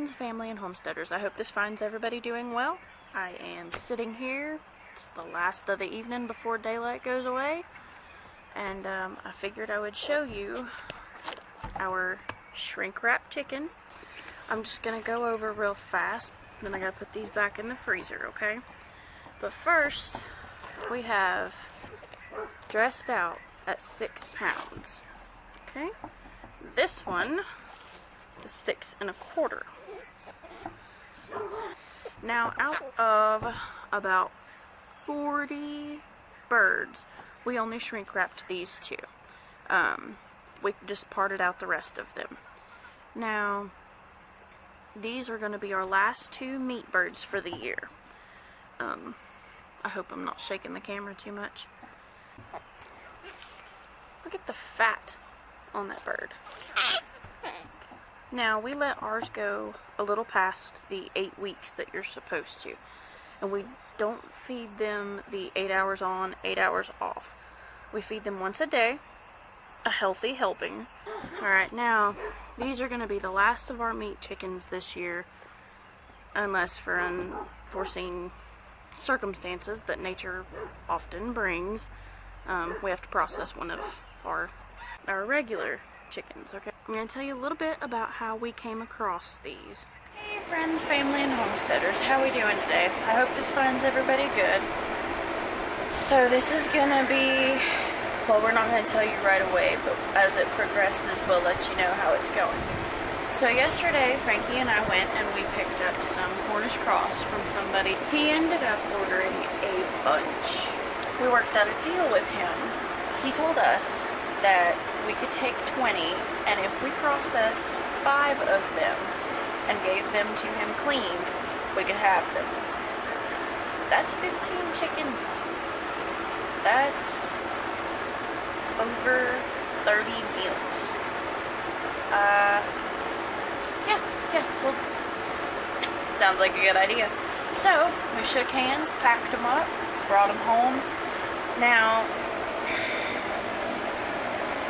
friends, family, and homesteaders. I hope this finds everybody doing well. I am sitting here. It's the last of the evening before daylight goes away. And I figured I would show you our shrink wrap chicken. I'm just going to go over real fast. Then I got to put these back in the freezer, okay? But first, we have dressed out at 6 pounds. Okay? This one is 6 1/4. Now, out of about 40 birds, we only shrink wrapped these 2. We just parted out the rest of them. Now, these are going to be our last 2 meat birds for the year. I hope I'm not shaking the camera too much. Look at the fat on that bird. Now, we let ours go a little past the 8 weeks that you're supposed to. And we don't feed them the 8 hours on, 8 hours off. We feed them once a day, a healthy helping. Alright, now, these are going to be the last of our meat chickens this year, unless for unforeseen circumstances that nature often brings. We have to process one of our regular chickens, okay? I'm going to tell you a little bit about how we came across these. Hey friends, family, and homesteaders, how we doing today? I hope this finds everybody good. So this is going to be, well, we're not going to tell you right away, but as it progresses, we'll let you know how it's going. So yesterday, Frankie and I went and we picked up some Cornish Cross from somebody. He ended up ordering a bunch. We worked out a deal with him. He told us that we could take 20, and if we processed 5 of them and gave them to him cleaned, we could have them. That's 15 chickens. That's over 30 meals. Yeah, well, sounds like a good idea. So, we shook hands, packed them up, brought them home. Now,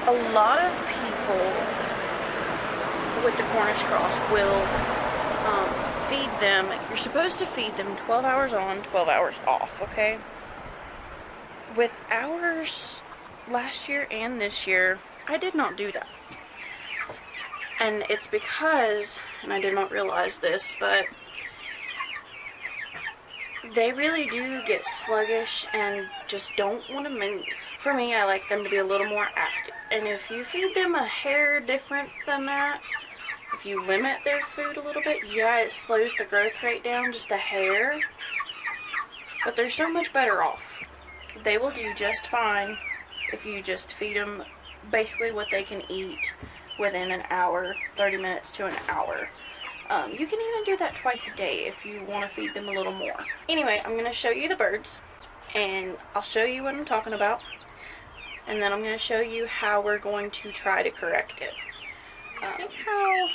a lot of people with the Cornish Cross will feed them. You're supposed to feed them 12 hours on, 12 hours off, okay? With ours last year and this year, I did not do that. And it's because, and I did not realize this, but they really do get sluggish and just don't want to move. For me, I like them to be a little more active. And if you feed them a hair different than that, if you limit their food a little bit, yeah, it slows the growth rate down just a hair. But they're so much better off. They will do just fine if you just feed them basically what they can eat within an hour, 30 minutes to an hour. You can even do that twice a day if you want to feed them a little more. Anyway, I'm going to show you the birds, and I'll show you what I'm talking about, and then I'm going to show you how we're going to try to correct it. See how...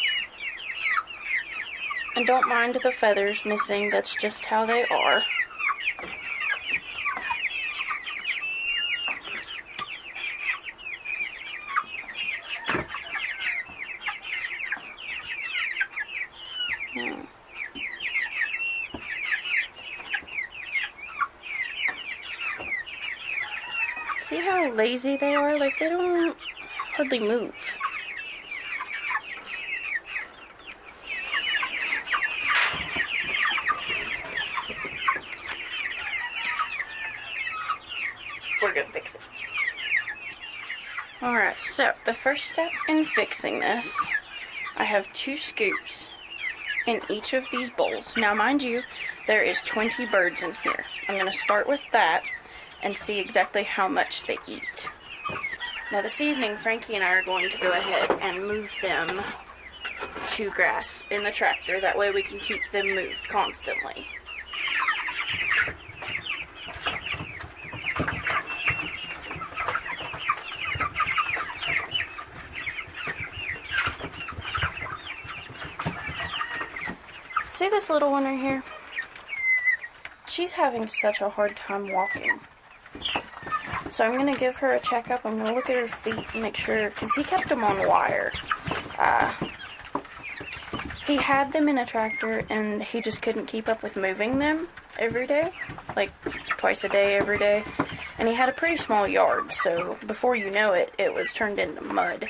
And don't mind the feathers missing, that's just how they are. See how lazy they are? Like, they don't hardly move. We're gonna fix it. Alright, so the first step in fixing this, I have 2 scoops in each of these bowls. Now, mind you, there is 20 birds in here. I'm going to start with that and see exactly how much they eat. Now, this evening, Frankie and I are going to go ahead and move them to grass in the tractor. That way we can keep them moved constantly. See this little one right here? She's having such a hard time walking. So I'm going to give her a checkup. I'm going to look at her feet and make sure, because he kept them on wire. He had them in a tractor and he just couldn't keep up with moving them every day, like twice a day every day. And he had a pretty small yard, so before you know it, it was turned into mud.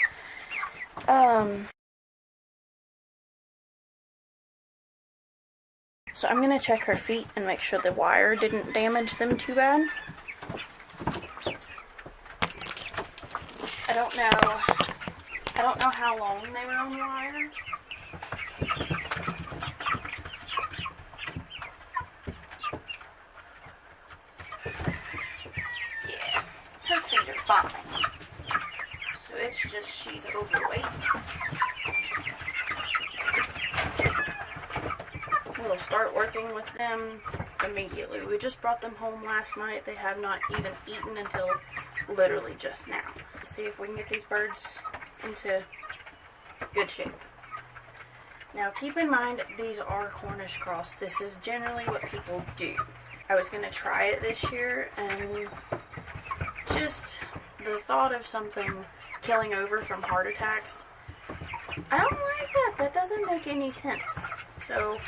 So I'm gonna check her feet and make sure the wire didn't damage them too bad. I don't know how long they were on the wire. Yeah, her feet are fine. So it's just she's overweight. We'll start working with them immediately. We just brought them home last night. They have not even eaten until literally just now. See if we can get these birds into good shape. Now keep in mind, these are Cornish Cross. This is generally what people do. I was going to try it this year, and just the thought of something killing over from heart attacks, I don't like that. That doesn't make any sense. So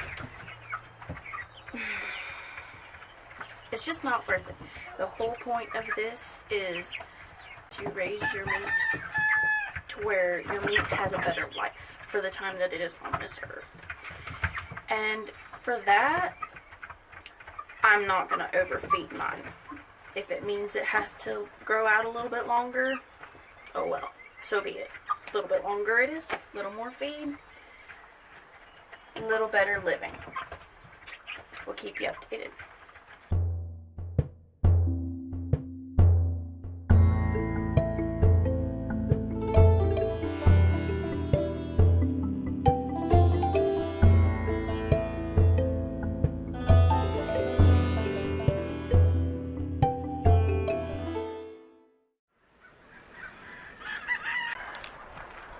it's just not worth it. The whole point of this is to raise your meat to where your meat has a better life for the time that it is on this earth. And for that, I'm not going to overfeed mine. If it means it has to grow out a little bit longer, oh well, so be it. A little bit longer it is, a little more feed, a little better living. We'll keep you updated.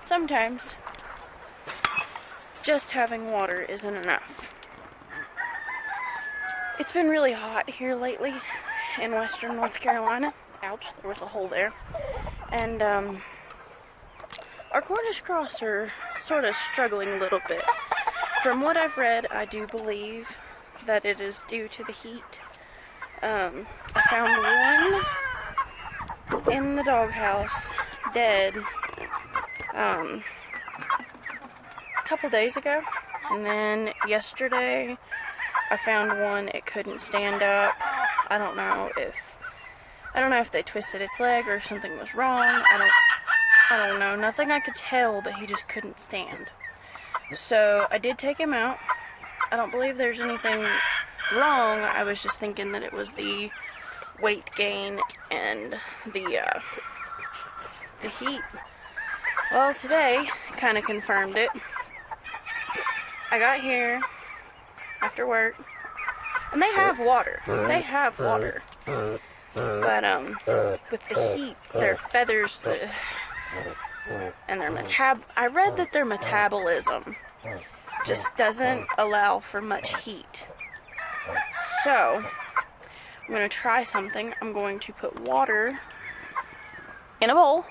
Sometimes just having water isn't enough. It's been really hot here lately in western North Carolina. Ouch, there was a hole there. And our Cornish Cross are sort of struggling a little bit. From what I've read, I do believe that it is due to the heat. I found one in the doghouse dead a couple days ago, and then yesterday I found one. It couldn't stand up. I don't know if they twisted its leg or something was wrong. I don't know. Nothing I could tell, but he just couldn't stand. So I did take him out. I don't believe there's anything wrong. I was just thinking that it was the weight gain and the heat. Well, today kind of confirmed it. I got here after work, and they have water. But with the heat, their feathers and their I read that their metabolism just doesn't allow for much heat. So I'm going to try something. I'm going to put water in a bowl.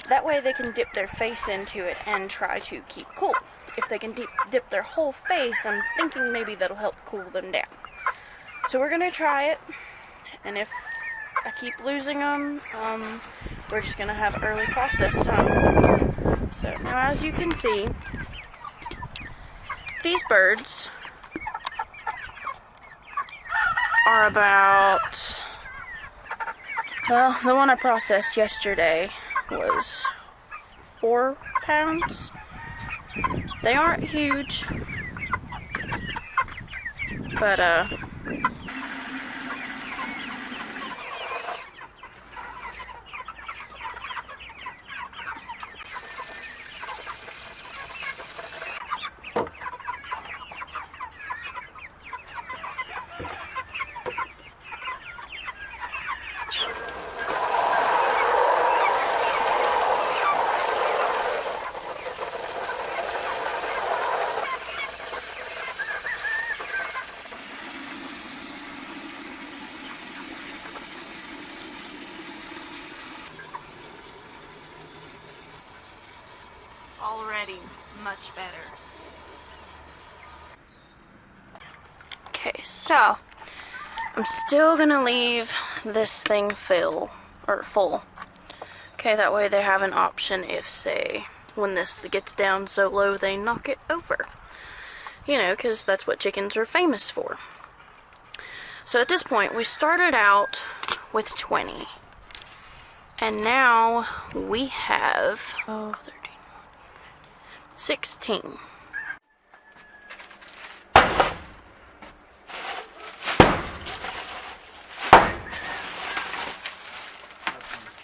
That way they can dip their face into it and try to keep cool. If they can dip their whole face, I'm thinking maybe that'll help cool them down. So we're going to try it, and if I keep losing them, we're just going to have early process time. So now, as you can see, these birds are about, well, the one I processed yesterday was 4 pounds. They aren't huge, but already much better. Okay, so I'm still gonna leave this thing full. Okay, that way they have an option if, say, when this gets down so low, they knock it over. You know, because that's what chickens are famous for. So at this point, we started out with 20. And now we have 13, 16.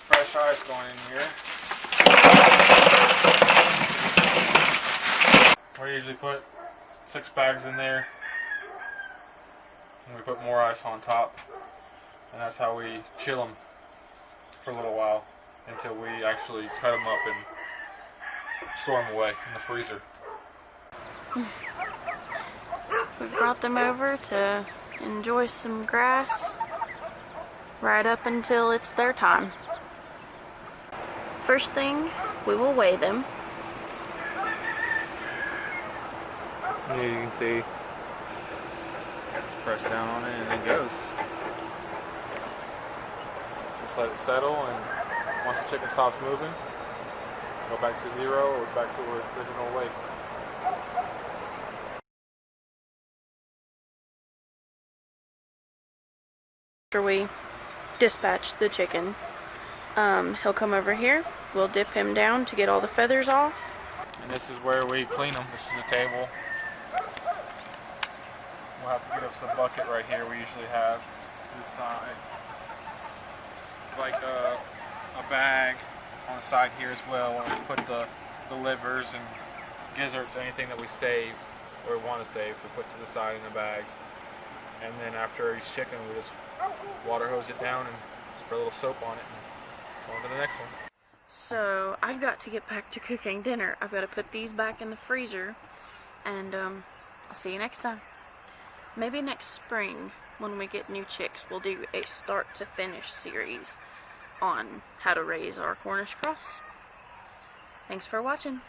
Fresh ice going in here. We usually put 6 bags in there, and we put more ice on top, and that's how we chill them for a little while until we actually cut them up and store them away in the freezer. We've brought them over to enjoy some grass right up until it's their time. First thing, we will weigh them. Yeah, you can see. Just press down on it and it goes. Just let it settle, and once the chicken stops moving, go back to 0 or back to its original weight. After we dispatch the chicken, he'll come over here. We'll dip him down to get all the feathers off. And this is where we clean them. This is a table. We'll have to get us a bucket right here we usually have to the side. Like a bag on the side here as well, where we put the livers and gizzards, anything that we save or want to save, we put to the side in a bag. And then after each chicken, we just water hose it down and spread a little soap on it and go on to the next one. So I've got to get back to cooking dinner. I've got to put these back in the freezer, and I'll see you next time. Maybe next spring, when we get new chicks, we'll do a start to finish series on how to raise our Cornish Cross. Thanks for watching.